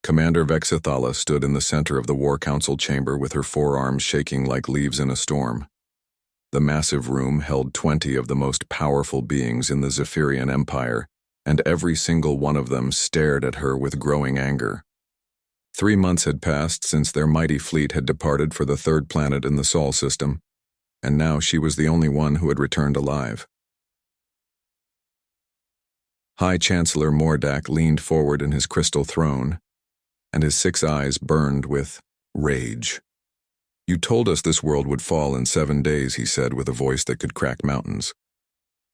Commander Vexithala stood in the center of the War Council chamber with her forearms shaking like leaves in a storm. The massive room held 20 of the most powerful beings in the Zephyrian Empire, and every single one of them stared at her with growing anger. 3 months had passed since their mighty fleet had departed for the third planet in the Sol system, and now she was the only one who had returned alive. High Chancellor Mordak leaned forward in his crystal throne, and his 6 eyes burned with rage. "You told us this world would fall in 7 days," he said with a voice that could crack mountains.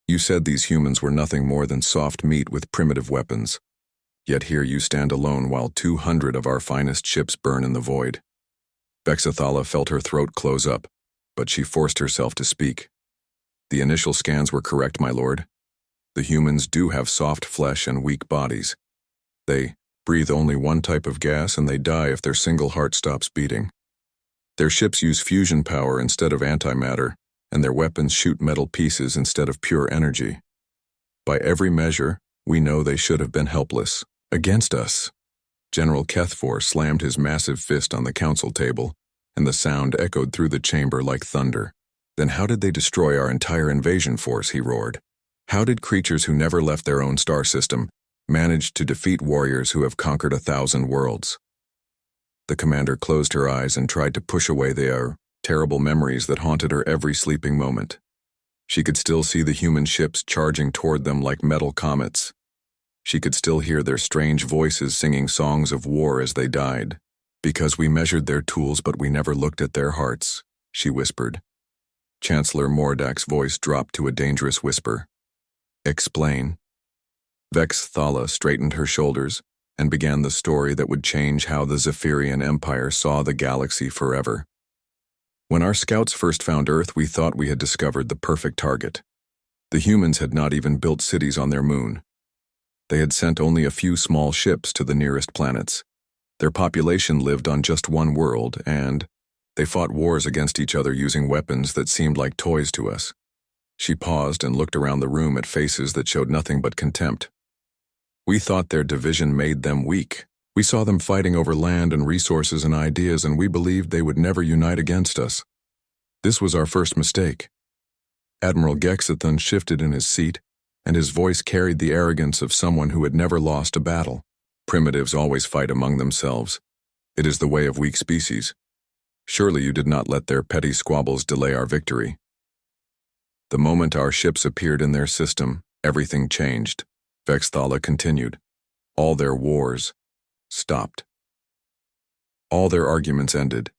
"You said these humans were nothing more than soft meat with primitive weapons. Yet here you stand alone while 200 of our finest ships burn in the void." Vexithala felt her throat close up, but she forced herself to speak. "The initial scans were correct, my lord. The humans do have soft flesh and weak bodies. They breathe only one type of gas and they die if their single heart stops beating. Their ships use fusion power instead of antimatter, and their weapons shoot metal pieces instead of pure energy. By every measure, we know they should have been helpless. Against us." General Kethfor slammed his massive fist on the council table, and the sound echoed through the chamber like thunder. "Then how did they destroy our entire invasion force?" he roared. "How did creatures who never left their own star system manage to defeat warriors who have conquered 1,000 worlds?" The commander closed her eyes and tried to push away the terrible memories that haunted her every sleeping moment. She could still see the human ships charging toward them like metal comets. She could still hear their strange voices singing songs of war as they died. "Because we measured their tools but we never looked at their hearts," she whispered. Chancellor Mordak's voice dropped to a dangerous whisper. "Explain." Vexithala straightened her shoulders and began the story that would change how the Zephyrian Empire saw the galaxy forever. "When our scouts first found Earth, we thought we had discovered the perfect target. The humans had not even built cities on their moon. They had sent only a few small ships to the nearest planets. Their population lived on just one world, and they fought wars against each other using weapons that seemed like toys to us." She paused and looked around the room at faces that showed nothing but contempt. "We thought their division made them weak. We saw them fighting over land and resources and ideas, and we believed they would never unite against us. This was our first mistake." Admiral Gexithan shifted in his seat, and his voice carried the arrogance of someone who had never lost a battle. "Primitives always fight among themselves. It is the way of weak species. Surely you did not let their petty squabbles delay our victory." "The moment our ships appeared in their system, everything changed," Vexithala continued. "All their wars stopped. All their arguments ended.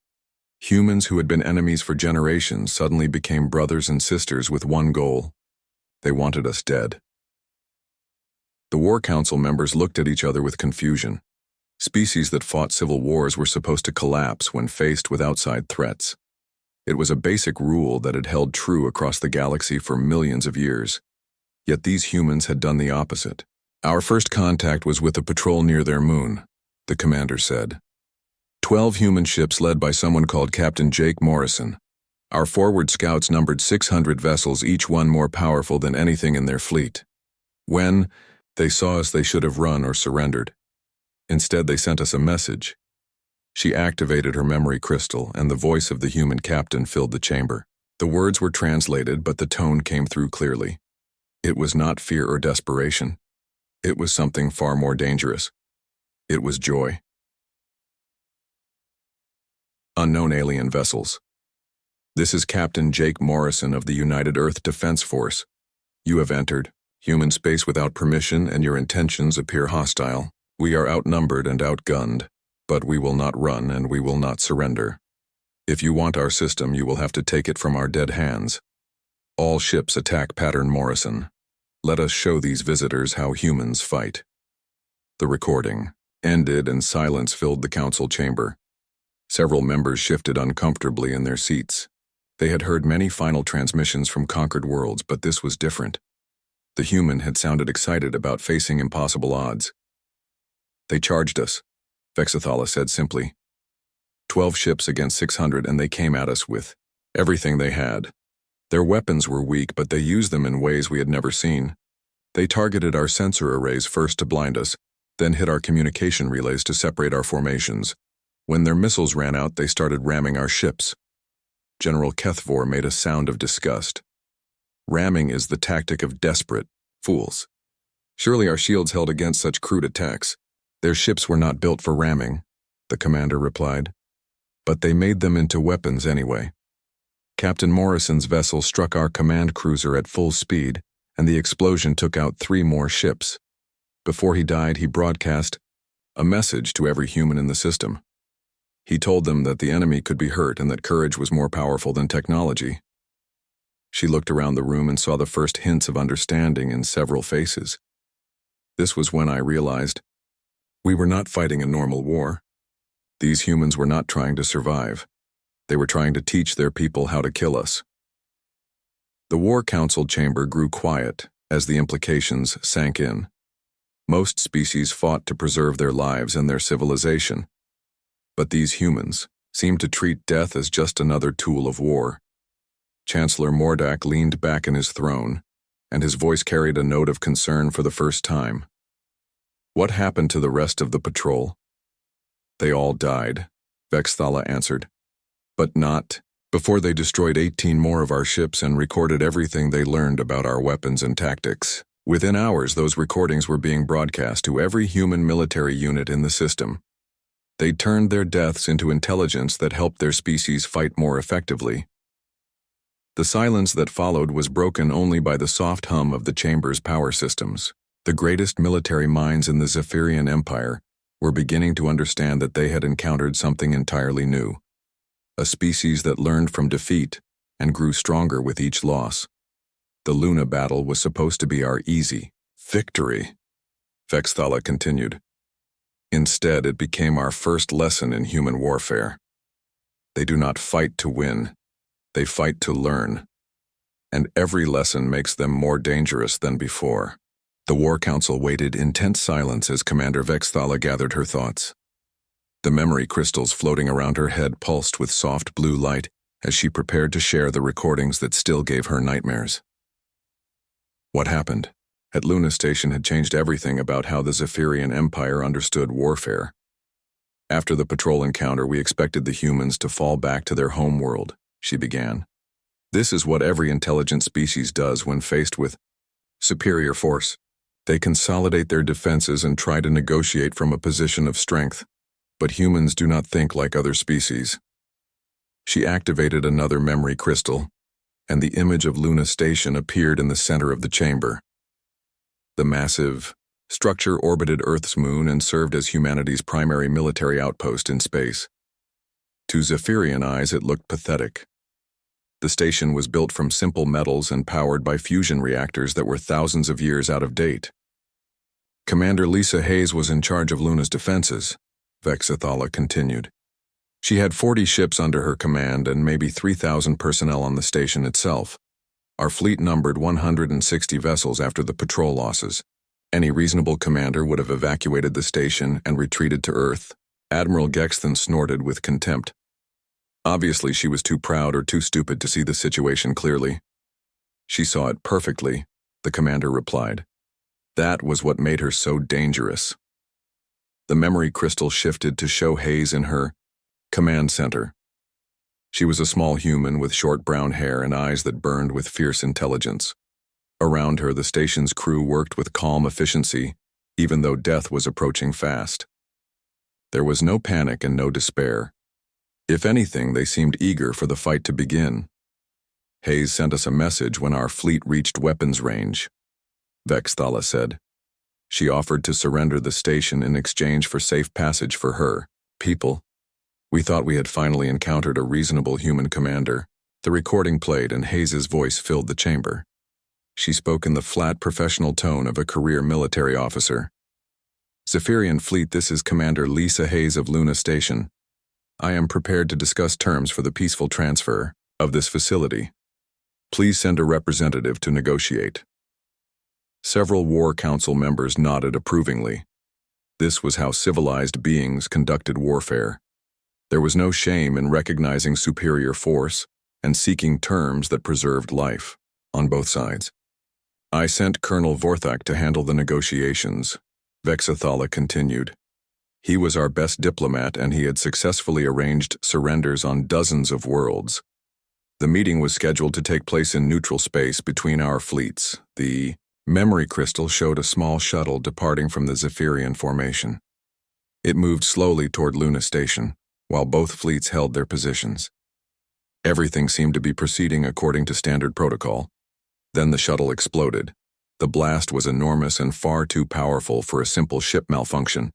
Humans who had been enemies for generations suddenly became brothers and sisters with one goal. They wanted us dead." The War Council members looked at each other with confusion. Species that fought civil wars were supposed to collapse when faced with outside threats. It was a basic rule that had held true across the galaxy for millions of years. Yet these humans had done the opposite. "Our first contact was with a patrol near their moon," the commander said. 12 human ships led by someone called Captain Jake Morrison. Our forward scouts numbered 600 vessels, each one more powerful than anything in their fleet. When they saw us, they should have run or surrendered. Instead, they sent us a message. She activated her memory crystal, and the voice of the human captain filled the chamber. The words were translated, but the tone came through clearly. It was not fear or desperation. It was something far more dangerous. It was joy. Unknown alien vessels. "This is Captain Jake Morrison of the United Earth Defense Force. You have entered human space without permission, and your intentions appear hostile. We are outnumbered and outgunned, but we will not run and we will not surrender. If you want our system, you will have to take it from our dead hands. All ships attack Pattern Morrison. Let us show these visitors how humans fight." The recording ended and silence filled the council chamber. Several members shifted uncomfortably in their seats. They had heard many final transmissions from conquered worlds, but this was different. The human had sounded excited about facing impossible odds. "They charged us," Vexithala said simply. 12 ships against 600, and they came at us with everything they had. Their weapons were weak, but they used them in ways we had never seen. They targeted our sensor arrays first to blind us, then hit our communication relays to separate our formations. When their missiles ran out, they started ramming our ships. General Kethvor made a sound of disgust. Ramming is the tactic of desperate fools. Surely our shields held against such crude attacks. Their ships were not built for ramming, the commander replied. But they made them into weapons anyway. Captain Morrison's vessel struck our command cruiser at full speed, and the explosion took out 3 more ships. Before he died, he broadcast a message to every human in the system. He told them that the enemy could be hurt and that courage was more powerful than technology. She looked around the room and saw the first hints of understanding in several faces. This was when I realized we were not fighting a normal war. These humans were not trying to survive. They were trying to teach their people how to kill us. The War Council chamber grew quiet as the implications sank in. Most species fought to preserve their lives and their civilization. But these humans seemed to treat death as just another tool of war. Chancellor Mordak leaned back in his throne, and his voice carried a note of concern for the first time. What happened to the rest of the patrol? They all died, Vexthala answered. But not before they destroyed 18 more of our ships and recorded everything they learned about our weapons and tactics. Within hours, those recordings were being broadcast to every human military unit in the system. They turned their deaths into intelligence that helped their species fight more effectively. The silence that followed was broken only by the soft hum of the chamber's power systems. The greatest military minds in the Zephyrian Empire were beginning to understand that they had encountered something entirely new. A species that learned from defeat and grew stronger with each loss. The Luna battle was supposed to be our easy victory, Vexthala continued. Instead, it became our first lesson in human warfare. They do not fight to win, they fight to learn. And every lesson makes them more dangerous than before. The War Council waited in tense silence as Commander Vexthala gathered her thoughts. The memory crystals floating around her head pulsed with soft blue light as she prepared to share the recordings that still gave her nightmares. What happened at Luna Station had changed everything about how the Zephyrian Empire understood warfare. After the patrol encounter, we expected the humans to fall back to their home world, she began. This is what every intelligent species does when faced with superior force. They consolidate their defenses and try to negotiate from a position of strength. But humans do not think like other species. She activated another memory crystal, and the image of Luna Station appeared in the center of the chamber. The massive structure orbited Earth's moon and served as humanity's primary military outpost in space. To Zephyrian eyes, it looked pathetic. The station was built from simple metals and powered by fusion reactors that were thousands of years out of date. Commander Lisa Hayes was in charge of Luna's defenses, Vexthala continued. She had 40 ships under her command and maybe 3,000 personnel on the station itself. Our fleet numbered 160 vessels after the patrol losses. Any reasonable commander would have evacuated the station and retreated to Earth. Admiral Gexton snorted with contempt. Obviously, she was too proud or too stupid to see the situation clearly. She saw it perfectly, the commander replied. That was what made her so dangerous. The memory crystal shifted to show Hayes in her command center. She was a small human with short brown hair and eyes that burned with fierce intelligence. Around her, the station's crew worked with calm efficiency, even though death was approaching fast. There was no panic and no despair. If anything, they seemed eager for the fight to begin. Hayes sent us a message when our fleet reached weapons range, Vexthala said. She offered to surrender the station in exchange for safe passage for her people. We thought we had finally encountered a reasonable human commander. The recording played and Hayes's voice filled the chamber. She spoke in the flat professional tone of a career military officer. Zephyrian Fleet, this is Commander Lisa Hayes of Luna Station. I am prepared to discuss terms for the peaceful transfer of this facility. Please send a representative to negotiate. Several War Council members nodded approvingly. This was how civilized beings conducted warfare. There was no shame in recognizing superior force and seeking terms that preserved life, on both sides. I sent Colonel Vorthak to handle the negotiations, Vexathala continued. He was our best diplomat and he had successfully arranged surrenders on dozens of worlds. The meeting was scheduled to take place in neutral space between our fleets. The memory crystal showed a small shuttle departing from the Zephyrian formation. It moved slowly toward Luna Station, while both fleets held their positions. Everything seemed to be proceeding according to standard protocol. Then the shuttle exploded. The blast was enormous and far too powerful for a simple ship malfunction.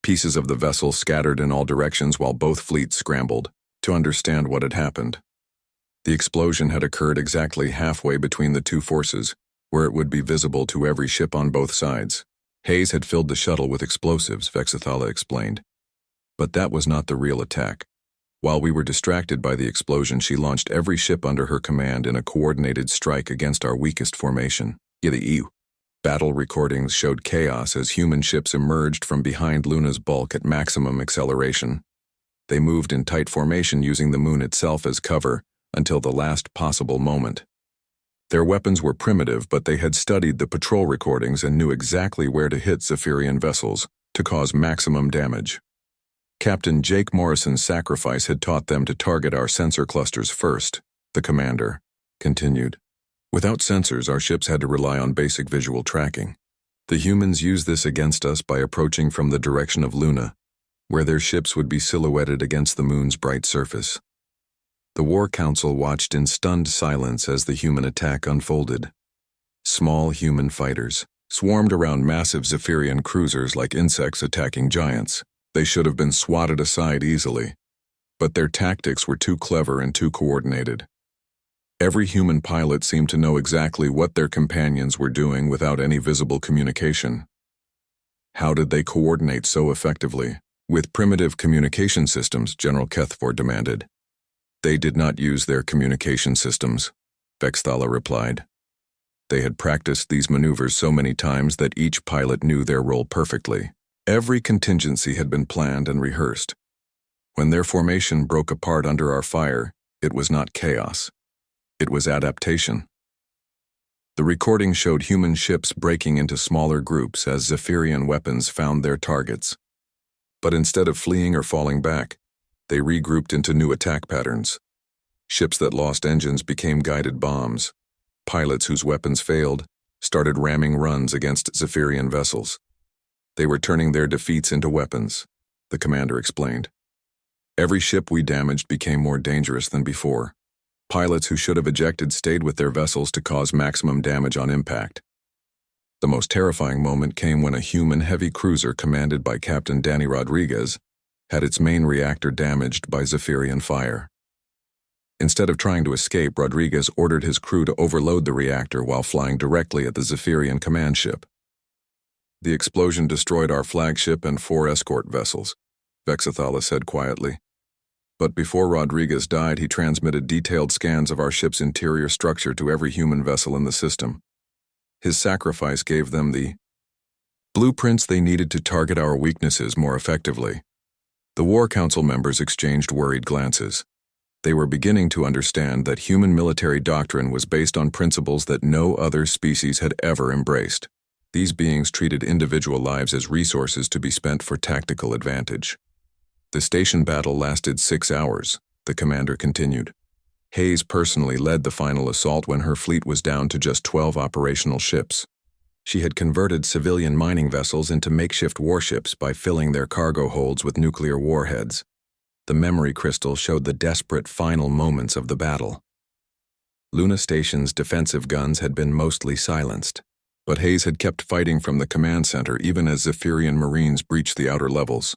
Pieces of the vessel scattered in all directions while both fleets scrambled to understand what had happened. The explosion had occurred exactly halfway between the two forces, where it would be visible to every ship on both sides. Hayes had filled the shuttle with explosives, Vexathala explained. But that was not the real attack. While we were distracted by the explosion, she launched every ship under her command in a coordinated strike against our weakest formation, the EU. Battle recordings showed chaos as human ships emerged from behind Luna's bulk at maximum acceleration. They moved in tight formation using the moon itself as cover until the last possible moment. Their weapons were primitive, but they had studied the patrol recordings and knew exactly where to hit Zephyrian vessels to cause maximum damage. Captain Jake Morrison's sacrifice had taught them to target our sensor clusters first, the commander continued. Without sensors, our ships had to rely on basic visual tracking. The humans used this against us by approaching from the direction of Luna, where their ships would be silhouetted against the moon's bright surface. The War Council watched in stunned silence as the human attack unfolded. Small human fighters swarmed around massive Zephyrian cruisers like insects attacking giants. They should have been swatted aside easily, but their tactics were too clever and too coordinated. Every human pilot seemed to know exactly what their companions were doing without any visible communication. How did they coordinate so effectively? With primitive communication systems, General Kethfor demanded. They did not use their communication systems, Vexathala replied. They had practiced these maneuvers so many times that each pilot knew their role perfectly. Every contingency had been planned and rehearsed. When their formation broke apart under our fire, it was not chaos. It was adaptation. The recording showed human ships breaking into smaller groups as Zephyrian weapons found their targets. But instead of fleeing or falling back, they regrouped into new attack patterns. Ships that lost engines became guided bombs. Pilots whose weapons failed started ramming runs against Zephyrian vessels. They were turning their defeats into weapons, the commander explained. Every ship we damaged became more dangerous than before. Pilots who should have ejected stayed with their vessels to cause maximum damage on impact. The most terrifying moment came when a human heavy cruiser commanded by Captain Danny Rodriguez had its main reactor damaged by Zephyrian fire. Instead of trying to escape, Rodriguez ordered his crew to overload the reactor while flying directly at the Zephyrian command ship. The explosion destroyed our flagship and 4 escort vessels, Vexathala said quietly. But before Rodriguez died, he transmitted detailed scans of our ship's interior structure to every human vessel in the system. His sacrifice gave them the blueprints they needed to target our weaknesses more effectively. The War Council members exchanged worried glances. They were beginning to understand that human military doctrine was based on principles that no other species had ever embraced. These beings treated individual lives as resources to be spent for tactical advantage. The station battle lasted 6 hours, the commander continued. Hayes personally led the final assault when her fleet was down to just 12 operational ships. She had converted civilian mining vessels into makeshift warships by filling their cargo holds with nuclear warheads. The memory crystal showed the desperate final moments of the battle. Luna Station's defensive guns had been mostly silenced, but Hayes had kept fighting from the command center even as Zephyrian Marines breached the outer levels.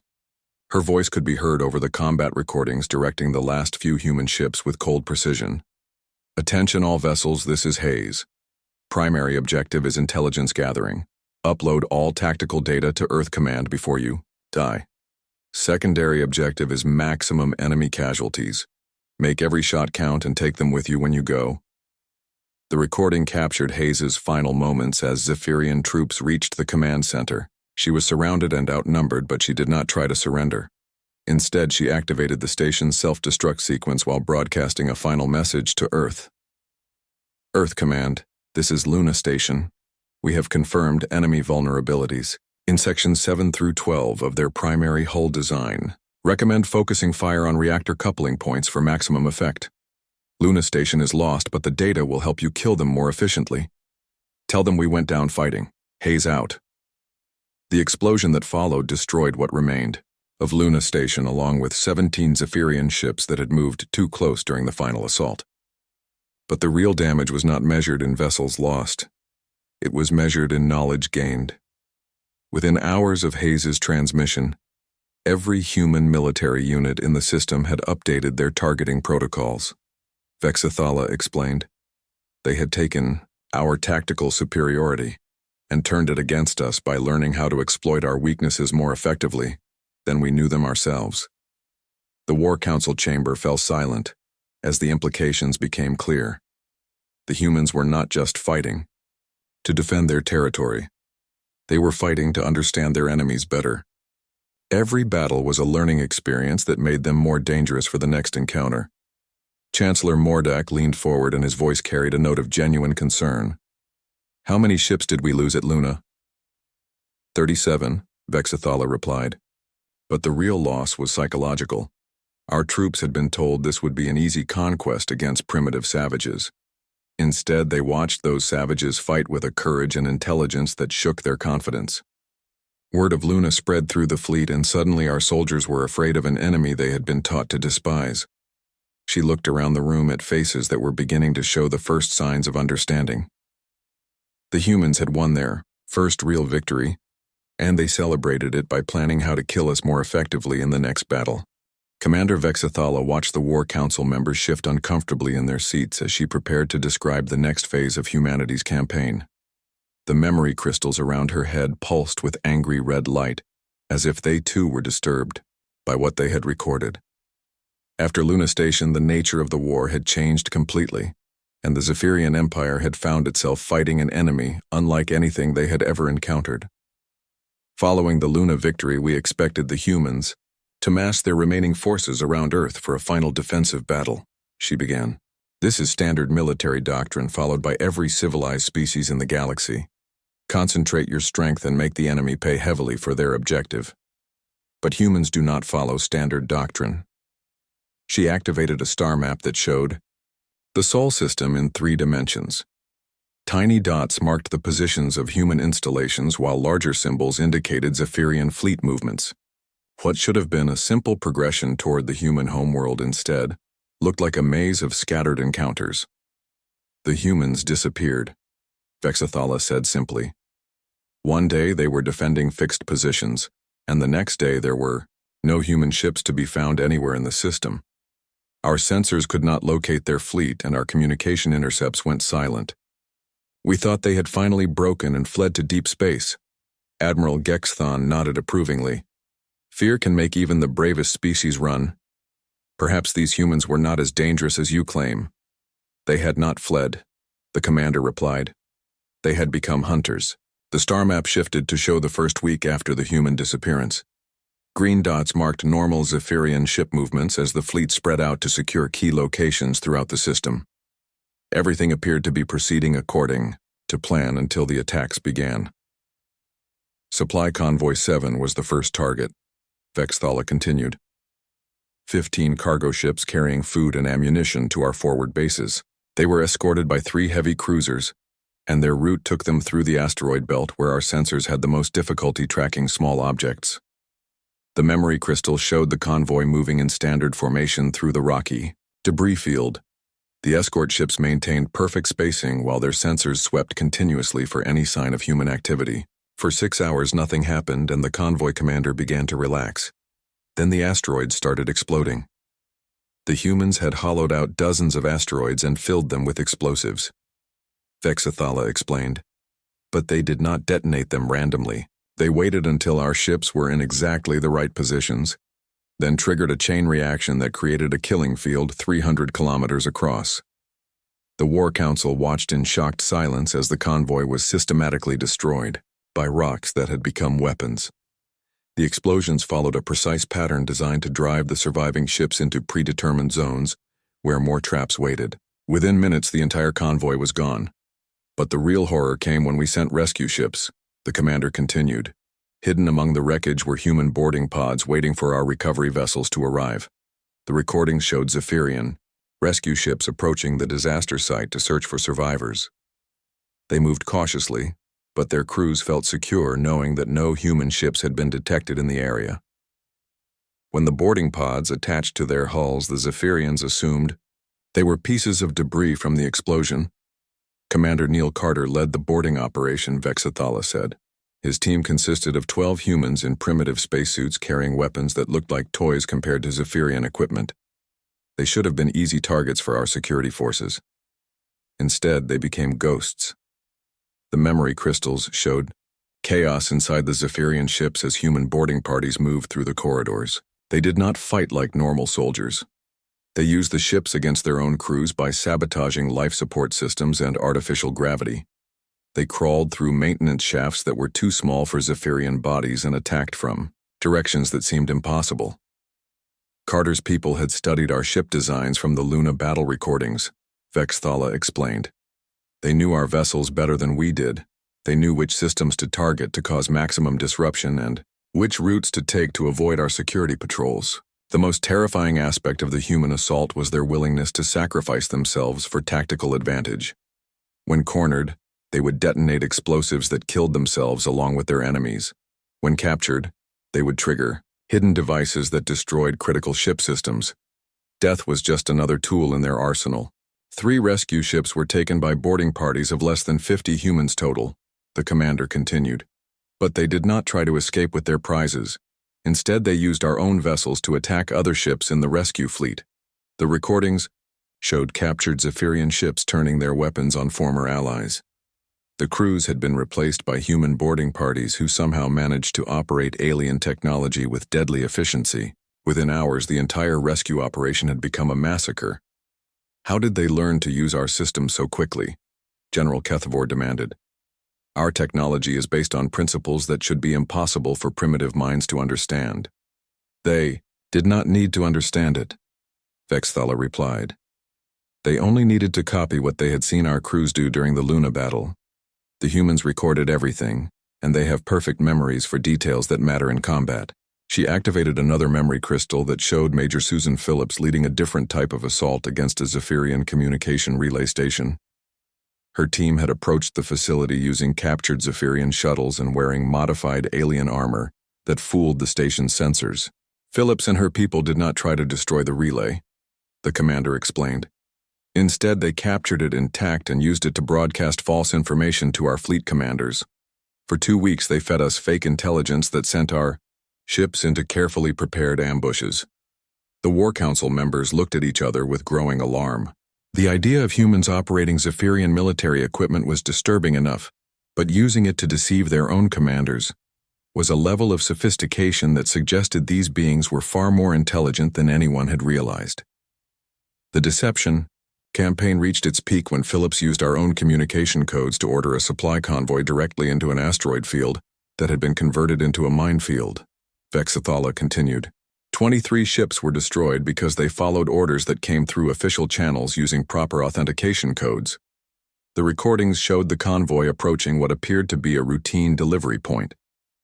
Her voice could be heard over the combat recordings directing the last few human ships with cold precision. Attention all vessels, this is Hayes. Primary objective is intelligence gathering. Upload all tactical data to Earth Command before you die. Secondary objective is maximum enemy casualties. Make every shot count and take them with you when you go. The recording captured Hayes's final moments as Zephyrian troops reached the command center. She was surrounded and outnumbered, but she did not try to surrender. Instead, she activated the station's self-destruct sequence while broadcasting a final message to Earth. Earth Command, this is Luna Station. We have confirmed enemy vulnerabilities. In sections 7 through 12 of their primary hull design, recommend focusing fire on reactor coupling points for maximum effect. Luna Station is lost, but the data will help you kill them more efficiently. Tell them we went down fighting. Haze out. The explosion that followed destroyed what remained of Luna Station, along with 17 Zephyrian ships that had moved too close during the final assault. But the real damage was not measured in vessels lost. It was measured in knowledge gained. Within hours of Haze's transmission, every human military unit in the system had updated their targeting protocols. Vexathala explained. They had taken our tactical superiority and turned it against us by learning how to exploit our weaknesses more effectively than we knew them ourselves. The War Council chamber fell silent as the implications became clear. The humans were not just fighting to defend their territory. They were fighting to understand their enemies better. Every battle was a learning experience that made them more dangerous for the next encounter. Chancellor Mordak leaned forward and his voice carried a note of genuine concern. How many ships did we lose at Luna? 37, Vexathala replied. But the real loss was psychological. Our troops had been told this would be an easy conquest against primitive savages. Instead, they watched those savages fight with a courage and intelligence that shook their confidence. Word of Luna spread through the fleet, and suddenly our soldiers were afraid of an enemy they had been taught to despise. She looked around the room at faces that were beginning to show the first signs of understanding. The humans had won their first real victory, and they celebrated it by planning how to kill us more effectively in the next battle. Commander Vexathala watched the War Council members shift uncomfortably in their seats as she prepared to describe the next phase of humanity's campaign. The memory crystals around her head pulsed with angry red light, as if they too were disturbed by what they had recorded. After Luna Station, the nature of the war had changed completely, and the Zephyrian Empire had found itself fighting an enemy unlike anything they had ever encountered. Following the Luna victory, we expected the humans to mass their remaining forces around Earth for a final defensive battle, she began. This is standard military doctrine followed by every civilized species in the galaxy. Concentrate your strength and make the enemy pay heavily for their objective. But humans do not follow standard doctrine. She activated a star map that showed the Sol system in 3 dimensions. Tiny dots marked the positions of human installations while larger symbols indicated Zephyrian fleet movements. What should have been a simple progression toward the human homeworld instead looked like a maze of scattered encounters. The humans disappeared, Vexathala said simply. One day they were defending fixed positions, and the next day there were no human ships to be found anywhere in the system. Our sensors could not locate their fleet, and our communication intercepts went silent. We thought they had finally broken and fled to deep space. Admiral Gexthon nodded approvingly. Fear can make even the bravest species run. Perhaps these humans were not as dangerous as you claim. They had not fled, the commander replied. They had become hunters. The star map shifted to show the first week after the human disappearance. Green dots marked normal Zephyrian ship movements as the fleet spread out to secure key locations throughout the system. Everything appeared to be proceeding according to plan until the attacks began. Supply Convoy 7 was the first target, Vexathala continued. 15 cargo ships carrying food and ammunition to our forward bases. They were escorted by 3 heavy cruisers, and their route took them through the asteroid belt where our sensors had the most difficulty tracking small objects. The memory crystal showed the convoy moving in standard formation through the rocky debris field. The escort ships maintained perfect spacing while their sensors swept continuously for any sign of human activity. For 6 hours nothing happened and the convoy commander began to relax. Then the asteroids started exploding. The humans had hollowed out dozens of asteroids and filled them with explosives, Vexathala explained. But they did not detonate them randomly. They waited until our ships were in exactly the right positions, then triggered a chain reaction that created a killing field 300 kilometers across. The War Council watched in shocked silence as the convoy was systematically destroyed by rocks that had become weapons. The explosions followed a precise pattern designed to drive the surviving ships into predetermined zones where more traps waited. Within minutes, the entire convoy was gone. But the real horror came when we sent rescue ships, the commander continued. Hidden among the wreckage were human boarding pods waiting for our recovery vessels to arrive. The recordings showed Zephyrian rescue ships approaching the disaster site to search for survivors. They moved cautiously, but their crews felt secure knowing that no human ships had been detected in the area. When the boarding pods attached to their hulls, the Zephyrians assumed they were pieces of debris from the explosion. Commander Neil Carter led the boarding operation, Vexathala said. His team consisted of 12 humans in primitive spacesuits carrying weapons that looked like toys compared to Zephyrian equipment. They should have been easy targets for our security forces. Instead, they became ghosts. The memory crystals showed chaos inside the Zephyrian ships as human boarding parties moved through the corridors. They did not fight like normal soldiers. They used the ships against their own crews by sabotaging life support systems and artificial gravity. They crawled through maintenance shafts that were too small for Zephyrian bodies and attacked from directions that seemed impossible. Carter's people had studied our ship designs from the Luna battle recordings, Vexathala explained. They knew our vessels better than we did. They knew which systems to target to cause maximum disruption and which routes to take to avoid our security patrols. The most terrifying aspect of the human assault was their willingness to sacrifice themselves for tactical advantage. When cornered, they would detonate explosives that killed themselves along with their enemies. When captured, they would trigger hidden devices that destroyed critical ship systems. Death was just another tool in their arsenal. 3 rescue ships were taken by boarding parties of less than 50 humans total, the commander continued. But they did not try to escape with their prizes. Instead, they used our own vessels to attack other ships in the rescue fleet. The recordings showed captured Zephyrian ships turning their weapons on former allies. The crews had been replaced by human boarding parties who somehow managed to operate alien technology with deadly efficiency. Within hours, the entire rescue operation had become a massacre. How did they learn to use our system so quickly? General Kethavor demanded. Our technology is based on principles that should be impossible for primitive minds to understand. They did not need to understand it, Vexathala replied. They only needed to copy what they had seen our crews do during the Luna battle. The humans recorded everything, and they have perfect memories for details that matter in combat. She activated another memory crystal that showed Major Susan Phillips leading a different type of assault against a Zephyrian communication relay station. Her team had approached the facility using captured Zephyrian shuttles and wearing modified alien armor that fooled the station's sensors. Phillips and her people did not try to destroy the relay, the commander explained. Instead, they captured it intact and used it to broadcast false information to our fleet commanders. For 2 weeks, they fed us fake intelligence that sent our ships into carefully prepared ambushes. The War Council members looked at each other with growing alarm. The idea of humans operating Zephyrian military equipment was disturbing enough, but using it to deceive their own commanders was a level of sophistication that suggested these beings were far more intelligent than anyone had realized. The deception campaign reached its peak when Phillips used our own communication codes to order a supply convoy directly into an asteroid field that had been converted into a minefield. Vexathala continued. 23 ships were destroyed because they followed orders that came through official channels using proper authentication codes. The recordings showed the convoy approaching what appeared to be a routine delivery point.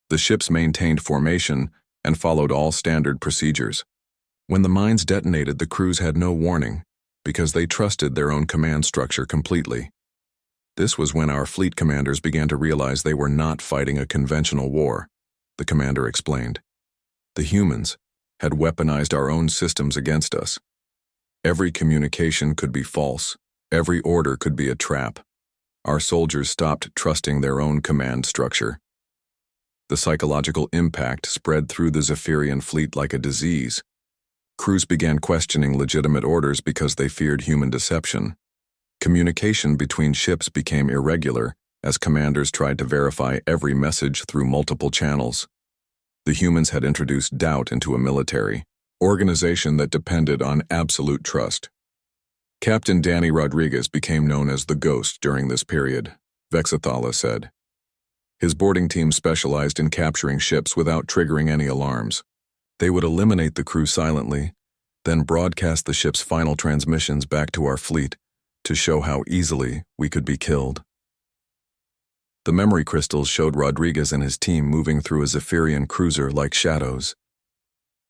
The ships maintained formation and followed all standard procedures. When the mines detonated, the crews had no warning because they trusted their own command structure completely. This was when our fleet commanders began to realize they were not fighting a conventional war, the commander explained. The humans had weaponized our own systems against us. Every communication could be false. Every order could be a trap. Our soldiers stopped trusting their own command structure. The psychological impact spread through the Zephyrian fleet like a disease. Crews began questioning legitimate orders because they feared human deception. Communication between ships became irregular as commanders tried to verify every message through multiple channels. The humans had introduced doubt into a military organization that depended on absolute trust. Captain Danny Rodriguez became known as the Ghost during this period, Vexathala said. His boarding team specialized in capturing ships without triggering any alarms. They would eliminate the crew silently, then broadcast the ship's final transmissions back to our fleet to show how easily we could be killed. The memory crystals showed Rodriguez and his team moving through a Zephyrian cruiser like shadows.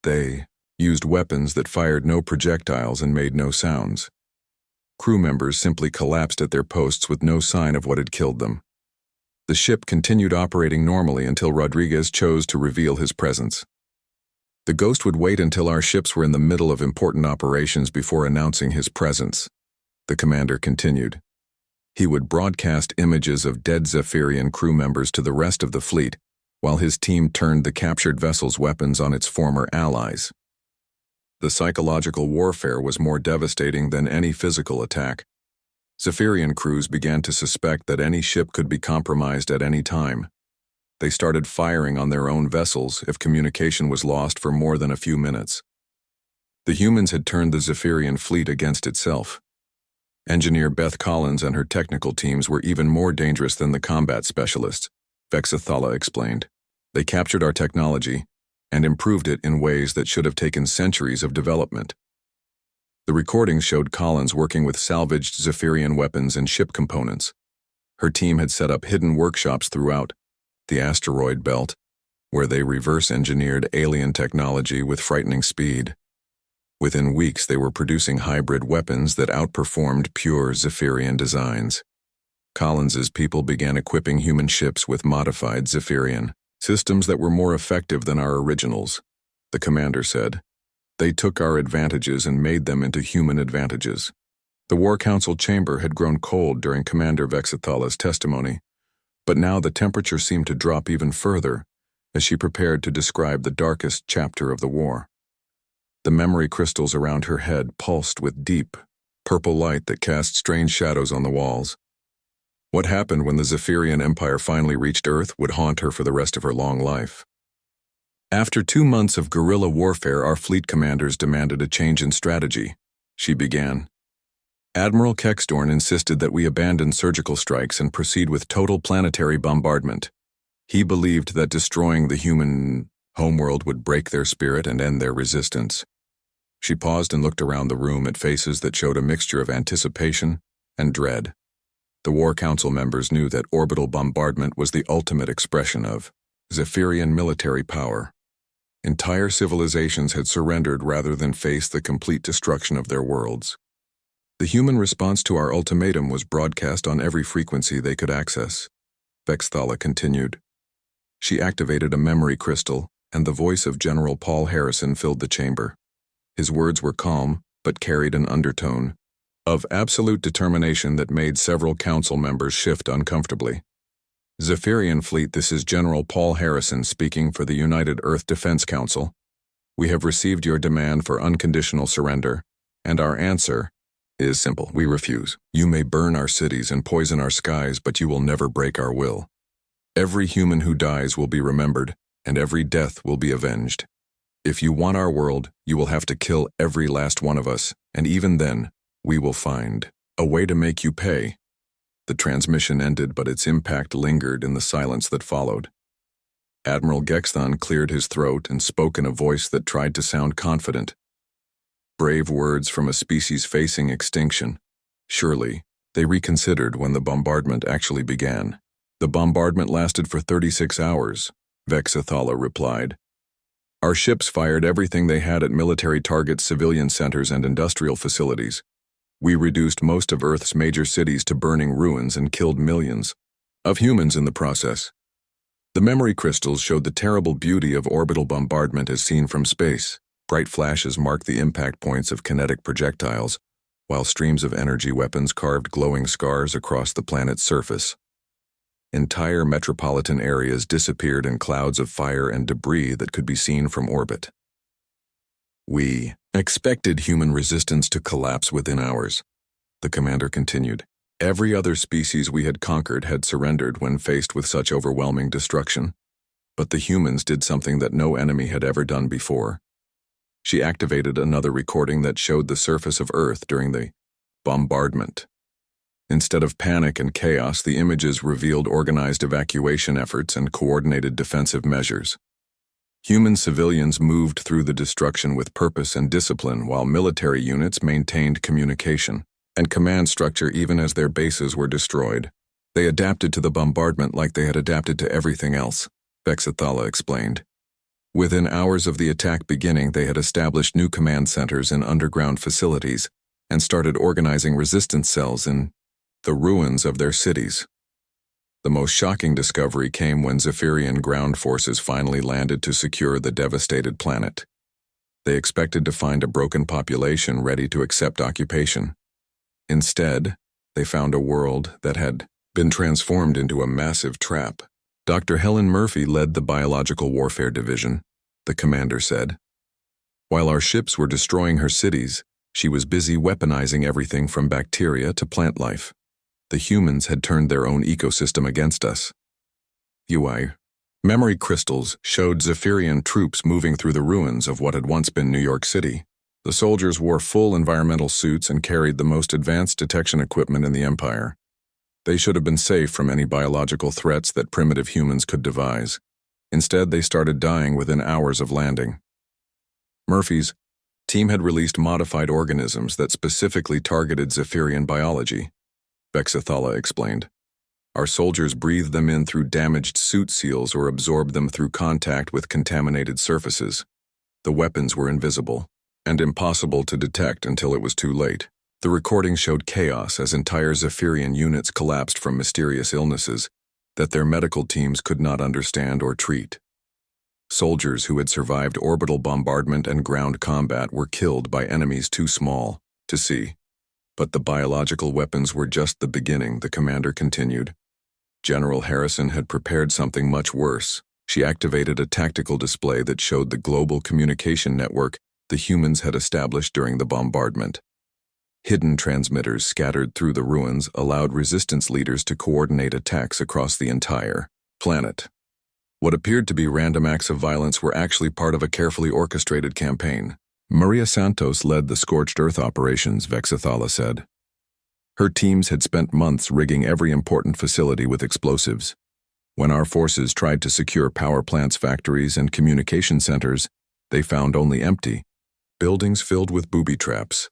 They used weapons that fired no projectiles and made no sounds. Crew members simply collapsed at their posts with no sign of what had killed them. The ship continued operating normally until Rodriguez chose to reveal his presence. The Ghost would wait until our ships were in the middle of important operations before announcing his presence, the commander continued. He would broadcast images of dead Zephyrian crew members to the rest of the fleet, while his team turned the captured vessel's weapons on its former allies. The psychological warfare was more devastating than any physical attack. Zephyrian crews began to suspect that any ship could be compromised at any time. They started firing on their own vessels if communication was lost for more than a few minutes. The humans had turned the Zephyrian fleet against itself. Engineer Beth Collins and her technical teams were even more dangerous than the combat specialists, Vexathala explained. They captured our technology and improved it in ways that should have taken centuries of development. The recordings showed Collins working with salvaged Zephyrian weapons and ship components. Her team had set up hidden workshops throughout the asteroid belt, where they reverse-engineered alien technology with frightening speed. Within weeks, they were producing hybrid weapons that outperformed pure Zephyrian designs. Collins's people began equipping human ships with modified Zephyrian systems that were more effective than our originals, the commander said. They took our advantages and made them into human advantages. The War Council chamber had grown cold during Commander Vexathala's testimony, but now the temperature seemed to drop even further as she prepared to describe the darkest chapter of the war. The memory crystals around her head pulsed with deep, purple light that cast strange shadows on the walls. What happened when the Zephyrian Empire finally reached Earth would haunt her for the rest of her long life. After 2 months of guerrilla warfare, our fleet commanders demanded a change in strategy, she began. Admiral Kexdorn insisted that we abandon surgical strikes and proceed with total planetary bombardment. He believed that destroying the human homeworld would break their spirit and end their resistance. She paused and looked around the room at faces that showed a mixture of anticipation and dread. The War Council members knew that orbital bombardment was the ultimate expression of Zephyrian military power. Entire civilizations had surrendered rather than face the complete destruction of their worlds. The human response to our ultimatum was broadcast on every frequency they could access, Vexthala continued. She activated a memory crystal, and the voice of General Paul Harrison filled the chamber. His words were calm, but carried an undertone of absolute determination that made several council members shift uncomfortably. Zephyrian Fleet, this is General Paul Harrison speaking for the United Earth Defense Council. We have received your demand for unconditional surrender, and our answer is simple. We refuse. You may burn our cities and poison our skies, but you will never break our will. Every human who dies will be remembered, and every death will be avenged. If you want our world, you will have to kill every last one of us, and even then, we will find a way to make you pay. The transmission ended, but its impact lingered in the silence that followed. Admiral Gexthon cleared his throat and spoke in a voice that tried to sound confident. Brave words from a species facing extinction. Surely, they reconsidered when the bombardment actually began. The bombardment lasted for 36 hours, Vexathala replied. Our ships fired everything they had at military targets, civilian centers, and industrial facilities. We reduced most of Earth's major cities to burning ruins and killed millions of humans in the process. The memory crystals showed the terrible beauty of orbital bombardment as seen from space. Bright flashes marked the impact points of kinetic projectiles, while streams of energy weapons carved glowing scars across the planet's surface. Entire metropolitan areas disappeared in clouds of fire and debris that could be seen from orbit. We expected human resistance to collapse within hours, the commander continued. Every other species we had conquered had surrendered when faced with such overwhelming destruction. But the humans did something that no enemy had ever done before. She activated another recording that showed the surface of Earth during the bombardment. Instead of panic and chaos, the images revealed organized evacuation efforts and coordinated defensive measures. Human civilians moved through the destruction with purpose and discipline, while military units maintained communication and command structure even as their bases were destroyed. They adapted to the bombardment like they had adapted to everything else, Vexathala explained. Within hours of the attack beginning, they had established new command centers in underground facilities and started organizing resistance cells in the ruins of their cities. The most shocking discovery came when Zephyrian ground forces finally landed to secure the devastated planet. They expected to find a broken population ready to accept occupation. Instead, they found a world that had been transformed into a massive trap. Dr. Helen Murphy led the Biological Warfare Division, the commander said. While our ships were destroying her cities, she was busy weaponizing everything from bacteria to plant life. The humans had turned their own ecosystem against us. HFY memory crystals showed Zephyrian troops moving through the ruins of what had once been New York City. The soldiers wore full environmental suits and carried the most advanced detection equipment in the Empire. They should have been safe from any biological threats that primitive humans could devise. Instead, they started dying within hours of landing. Murphy's team had released modified organisms that specifically targeted Zephyrian biology, Vexathala explained. Our soldiers breathed them in through damaged suit seals or absorbed them through contact with contaminated surfaces. The weapons were invisible and impossible to detect until it was too late. The recording showed chaos as entire Zephyrian units collapsed from mysterious illnesses that their medical teams could not understand or treat. Soldiers who had survived orbital bombardment and ground combat were killed by enemies too small to see. But the biological weapons were just the beginning, the commander continued. General Harrison had prepared something much worse. She activated a tactical display that showed the global communication network the humans had established during the bombardment. Hidden transmitters scattered through the ruins allowed resistance leaders to coordinate attacks across the entire planet. What appeared to be random acts of violence were actually part of a carefully orchestrated campaign. Maria Santos led the Scorched Earth operations, Vexathala said. Her teams had spent months rigging every important facility with explosives. When our forces tried to secure power plants, factories, and communication centers, they found only empty buildings filled with booby traps.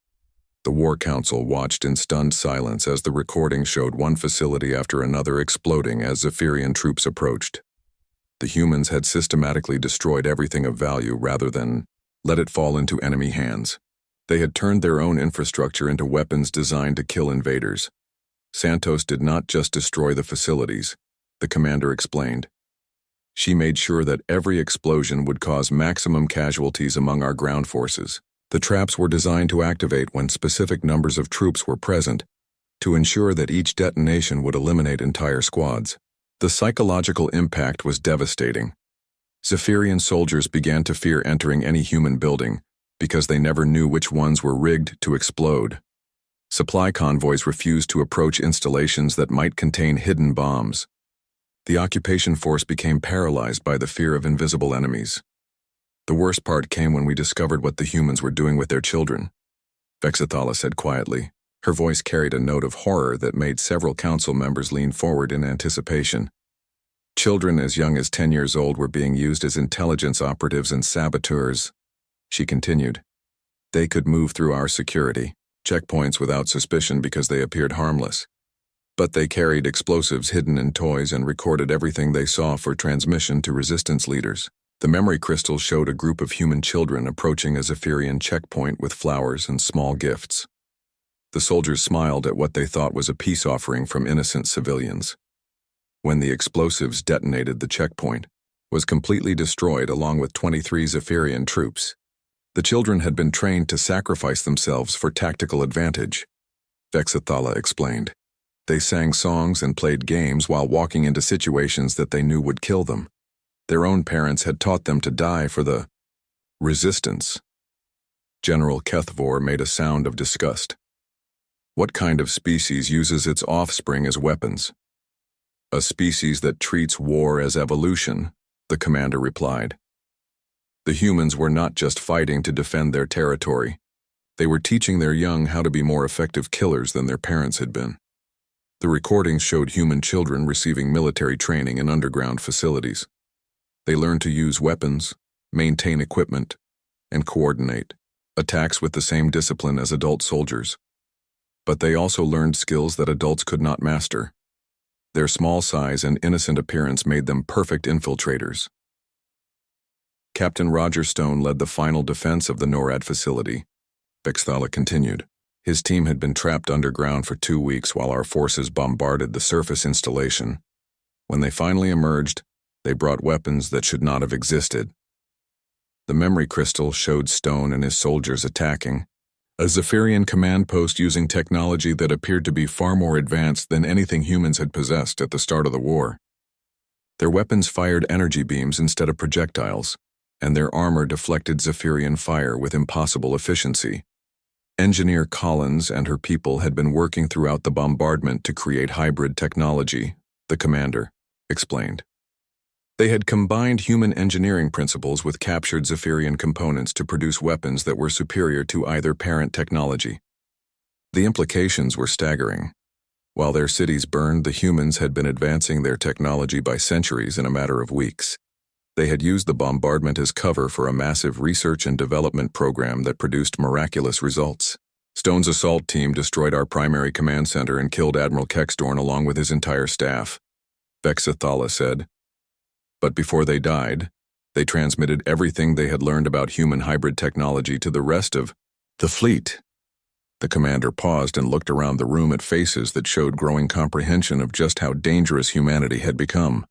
The War Council watched in stunned silence as the recording showed one facility after another exploding as Zephyrian troops approached. The humans had systematically destroyed everything of value rather than let it fall into enemy hands. They had turned their own infrastructure into weapons designed to kill invaders. Santos did not just destroy the facilities, the commander explained. She made sure that every explosion would cause maximum casualties among our ground forces. The traps were designed to activate when specific numbers of troops were present, to ensure that each detonation would eliminate entire squads. The psychological impact was devastating. Zephyrian soldiers began to fear entering any human building because they never knew which ones were rigged to explode. Supply convoys refused to approach installations that might contain hidden bombs. The occupation force became paralyzed by the fear of invisible enemies. The worst part came when we discovered what the humans were doing with their children, Vexathala said quietly. Her voice carried a note of horror that made several council members lean forward in anticipation. Children as young as 10 years old were being used as intelligence operatives and saboteurs, she continued. They could move through our security checkpoints without suspicion because they appeared harmless. But they carried explosives hidden in toys and recorded everything they saw for transmission to resistance leaders. The memory crystals showed a group of human children approaching a Zephyrian checkpoint with flowers and small gifts. The soldiers smiled at what they thought was a peace offering from innocent civilians. When the explosives detonated, the checkpoint was completely destroyed along with 23 Zephyrian troops. The children had been trained to sacrifice themselves for tactical advantage, Vexathala explained. They sang songs and played games while walking into situations that they knew would kill them. Their own parents had taught them to die for the resistance. General Kethvor made a sound of disgust. What kind of species uses its offspring as weapons? A species that treats war as evolution, the commander replied. The humans were not just fighting to defend their territory. They were teaching their young how to be more effective killers than their parents had been. The recordings showed human children receiving military training in underground facilities. They learned to use weapons, maintain equipment, and coordinate attacks with the same discipline as adult soldiers. But they also learned skills that adults could not master. Their small size and innocent appearance made them perfect infiltrators. Captain Roger Stone led the final defense of the NORAD facility. Vexthala continued. His team had been trapped underground for 2 weeks while our forces bombarded the surface installation. When they finally emerged, they brought weapons that should not have existed. The memory crystal showed Stone and his soldiers attacking a Zephyrian command post using technology that appeared to be far more advanced than anything humans had possessed at the start of the war. Their weapons fired energy beams instead of projectiles, and their armor deflected Zephyrian fire with impossible efficiency. Engineer Collins and her people had been working throughout the bombardment to create hybrid technology, the commander explained. They had combined human engineering principles with captured Zephyrian components to produce weapons that were superior to either parent technology. The implications were staggering. While their cities burned, the humans had been advancing their technology by centuries in a matter of weeks. They had used the bombardment as cover for a massive research and development program that produced miraculous results. Stone's assault team destroyed our primary command center and killed Admiral Kexdorn along with his entire staff, Vexthala said. But before they died, they transmitted everything they had learned about human hybrid technology to the rest of the fleet. The commander paused and looked around the room at faces that showed growing comprehension of just how dangerous humanity had become.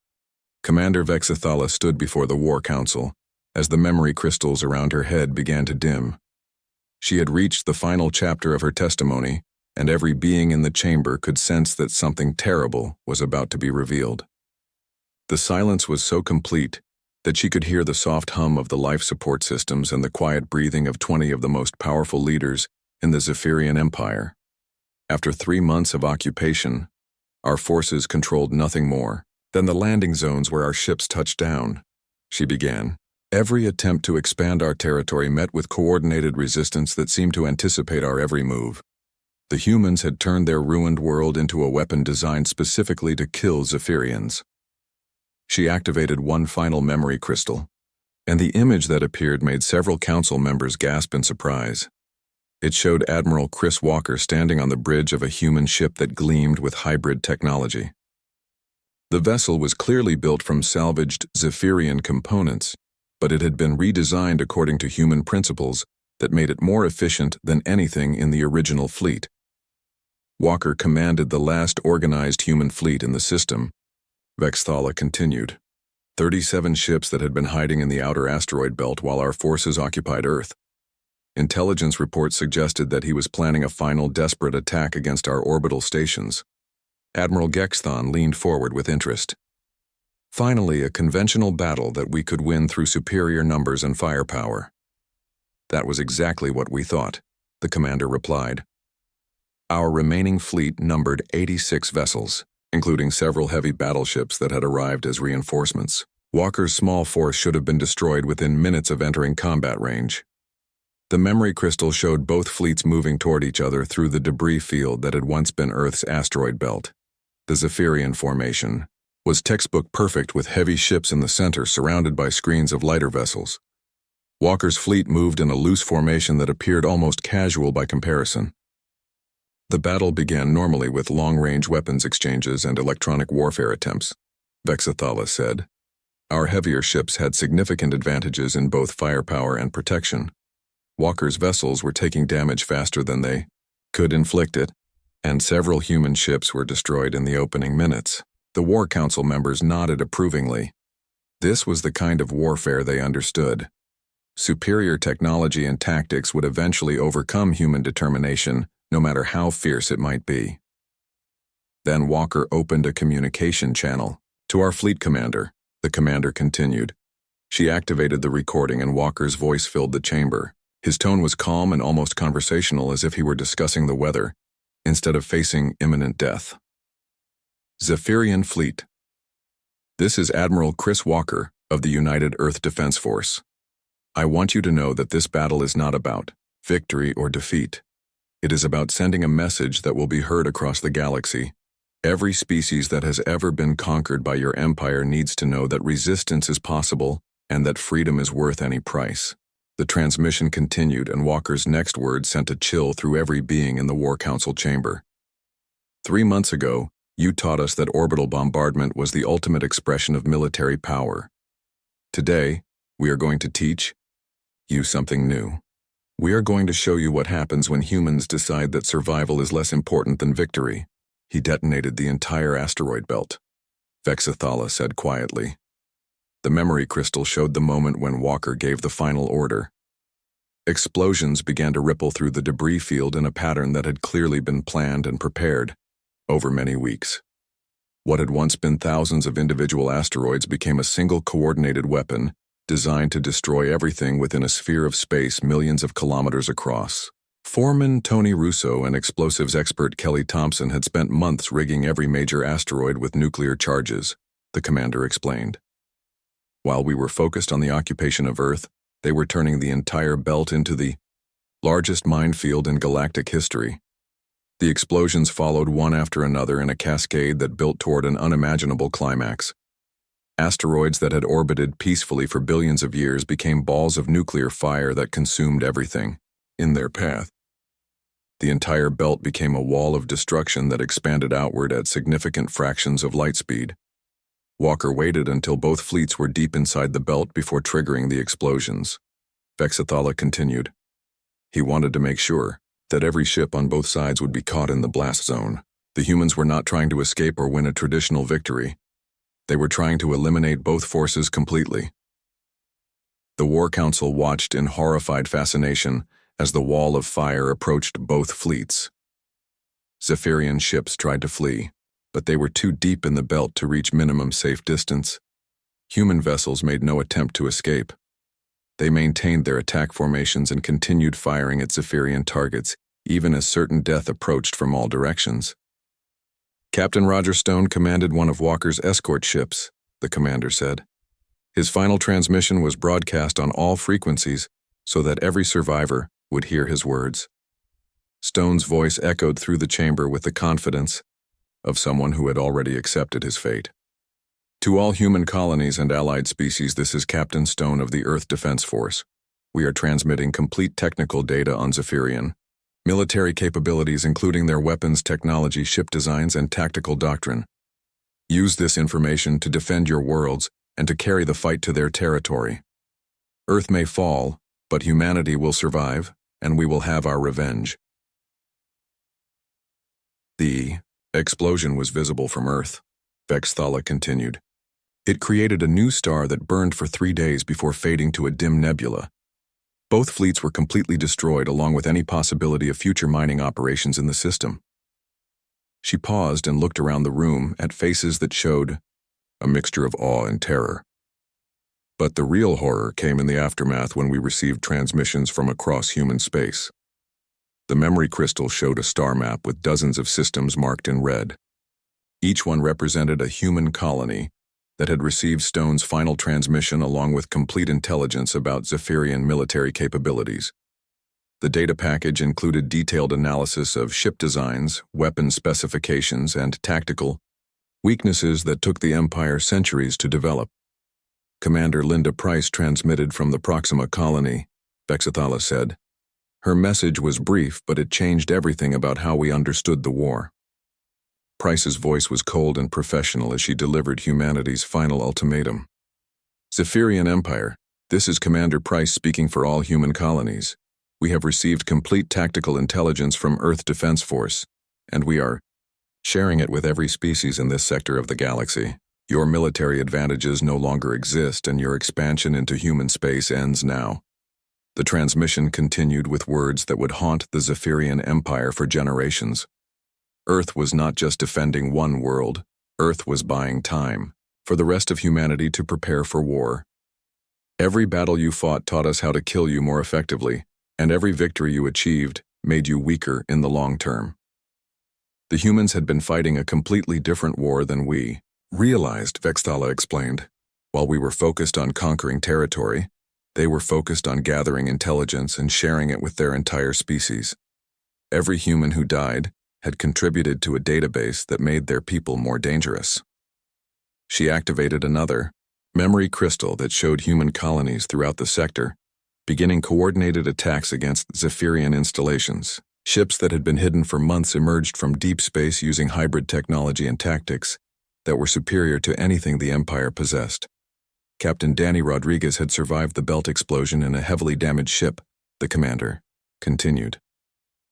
Commander Vexthala stood before the War Council as the memory crystals around her head began to dim. She had reached the final chapter of her testimony, and every being in the chamber could sense that something terrible was about to be revealed. The silence was so complete that she could hear the soft hum of the life support systems and the quiet breathing of 20 of the most powerful leaders in the Zephyrian Empire. After 3 months of occupation, our forces controlled nothing more than the landing zones where our ships touched down, she began. Every attempt to expand our territory met with coordinated resistance that seemed to anticipate our every move. The humans had turned their ruined world into a weapon designed specifically to kill Zephyrians. She activated one final memory crystal, and the image that appeared made several council members gasp in surprise. It showed Admiral Chris Walker standing on the bridge of a human ship that gleamed with hybrid technology. The vessel was clearly built from salvaged Zephyrian components, but it had been redesigned according to human principles that made it more efficient than anything in the original fleet. Walker commanded the last organized human fleet in the system. Vexthala continued. 37 ships that had been hiding in the outer asteroid belt while our forces occupied Earth. Intelligence reports suggested that he was planning a final desperate attack against our orbital stations. Admiral Gexthon leaned forward with interest. Finally, a conventional battle that we could win through superior numbers and firepower. That was exactly what we thought, the commander replied. Our remaining fleet numbered 86 vessels, including several heavy battleships that had arrived as reinforcements. Walker's small force should have been destroyed within minutes of entering combat range. The memory crystal showed both fleets moving toward each other through the debris field that had once been Earth's asteroid belt. The Zephyrian formation was textbook perfect with heavy ships in the center surrounded by screens of lighter vessels. Walker's fleet moved in a loose formation that appeared almost casual by comparison. The battle began normally with long-range weapons exchanges and electronic warfare attempts, Vexthala said. Our heavier ships had significant advantages in both firepower and protection. Walker's vessels were taking damage faster than they could inflict it, and several human ships were destroyed in the opening minutes. The War Council members nodded approvingly. This was the kind of warfare they understood. Superior technology and tactics would eventually overcome human determination, no matter how fierce it might be. Then Walker opened a communication channel. To our fleet commander, the commander continued. She activated the recording and Walker's voice filled the chamber. His tone was calm and almost conversational, as if he were discussing the weather, instead of facing imminent death. Zephyrian Fleet. This is Admiral Chris Walker of the United Earth Defense Force. I want you to know that this battle is not about victory or defeat. It is about sending a message that will be heard across the galaxy. Every species that has ever been conquered by your empire needs to know that resistance is possible and that freedom is worth any price. The transmission continued, and Walker's next words sent a chill through every being in the War Council chamber. 3 months ago, You taught us that orbital bombardment was the ultimate expression of military power. Today, we are going to teach you something new. We are going to show you what happens when humans decide that survival is less important than victory. He detonated the entire asteroid belt, Vexathala said quietly. The memory crystal showed the moment when Walker gave the final order. Explosions began to ripple through the debris field in a pattern that had clearly been planned and prepared over many weeks. What had once been thousands of individual asteroids became a single coordinated weapon designed to destroy everything within a sphere of space millions of kilometers across. Foreman Tony Russo and explosives expert Kelly Thompson had spent months rigging every major asteroid with nuclear charges, the commander explained. While we were focused on the occupation of Earth, they were turning the entire belt into the largest minefield in galactic history. The explosions followed one after another in a cascade that built toward an unimaginable climax. Asteroids that had orbited peacefully for billions of years became balls of nuclear fire that consumed everything in their path. The entire belt became a wall of destruction that expanded outward at significant fractions of light speed. Walker waited until both fleets were deep inside the belt before triggering the explosions. Vexathala continued. He wanted to make sure that every ship on both sides would be caught in the blast zone. The humans were not trying to escape or win a traditional victory. They were trying to eliminate both forces completely. The War Council watched in horrified fascination as the wall of fire approached both fleets. Zephyrian ships tried to flee, but they were too deep in the belt to reach minimum safe distance. Human vessels made no attempt to escape. They maintained their attack formations and continued firing at Zephyrian targets, even as certain death approached from all directions. Captain Roger Stone commanded one of Walker's escort ships, the commander said. His final transmission was broadcast on all frequencies so that every survivor would hear his words. Stone's voice echoed through the chamber with the confidence of someone who had already accepted his fate. To all human colonies and allied species, this is Captain Stone of the Earth Defense Force. We are transmitting complete technical data on Zephyrian military capabilities, including their weapons technology, ship designs, and tactical doctrine. Use this information to defend your worlds and to carry the fight to their territory. Earth may fall, but humanity will survive, and we will have our revenge. The explosion was visible from Earth, Vexathala continued. It created a new star that burned for 3 days before fading to a dim nebula. Both fleets were completely destroyed, along with any possibility of future mining operations in the system. She paused and looked around the room at faces that showed a mixture of awe and terror. But the real horror came in the aftermath when we received transmissions from across human space. The memory crystal showed a star map with dozens of systems marked in red. Each one represented a human colony that had received Stone's final transmission along with complete intelligence about Zephyrian military capabilities. The data package included detailed analysis of ship designs, weapon specifications, and tactical weaknesses that took the Empire centuries to develop. Commander Linda Price transmitted from the Proxima colony, Vexathala said. Her message was brief, but it changed everything about how we understood the war. Price's voice was cold and professional as she delivered humanity's final ultimatum. Zephyrian Empire, this is Commander Price speaking for all human colonies. We have received complete tactical intelligence from Earth Defense Force, and we are sharing it with every species in this sector of the galaxy. Your military advantages no longer exist, and your expansion into human space ends now. The transmission continued with words that would haunt the Zephyrian Empire for generations. Earth was not just defending one world, Earth was buying time for the rest of humanity to prepare for war. Every battle you fought taught us how to kill you more effectively, and every victory you achieved made you weaker in the long term. The humans had been fighting a completely different war than we realized, Vexathala explained. While we were focused on conquering territory, they were focused on gathering intelligence and sharing it with their entire species. Every human who died had contributed to a database that made their people more dangerous. She activated another memory crystal that showed human colonies throughout the sector, beginning coordinated attacks against Zephyrian installations. Ships that had been hidden for months emerged from deep space using hybrid technology and tactics that were superior to anything the Empire possessed. Captain Danny Rodriguez had survived the belt explosion in a heavily damaged ship, the commander continued.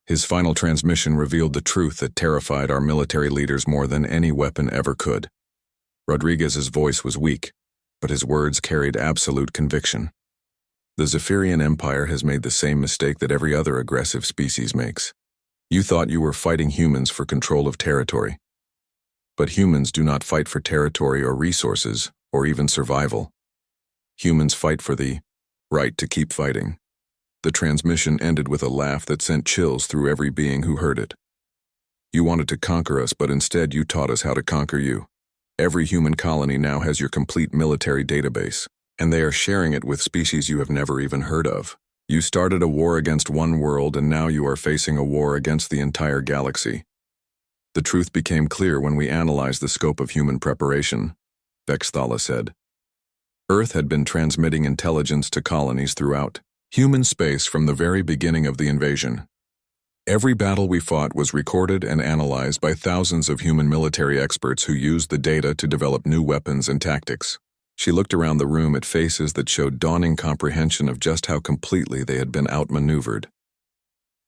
His final transmission revealed the truth that terrified our military leaders more than any weapon ever could. Rodriguez's voice was weak, but his words carried absolute conviction. The Zephyrian Empire has made the same mistake that every other aggressive species makes. You thought you were fighting humans for control of territory. But humans do not fight for territory or resources, or even survival. Humans fight for the right to keep fighting. The transmission ended with a laugh that sent chills through every being who heard it. You wanted to conquer us, but instead you taught us how to conquer you. Every human colony now has your complete military database, and they are sharing it with species you have never even heard of. You started a war against one world, and now you are facing a war against the entire galaxy. The truth became clear when we analyzed the scope of human preparation, Vexthala said. Earth had been transmitting intelligence to colonies throughout human space from the very beginning of the invasion. Every battle we fought was recorded and analyzed by thousands of human military experts who used the data to develop new weapons and tactics. She looked around the room at faces that showed dawning comprehension of just how completely they had been outmaneuvered.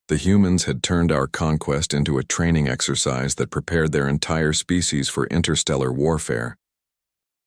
The humans had turned our conquest into a training exercise that prepared their entire species for interstellar warfare.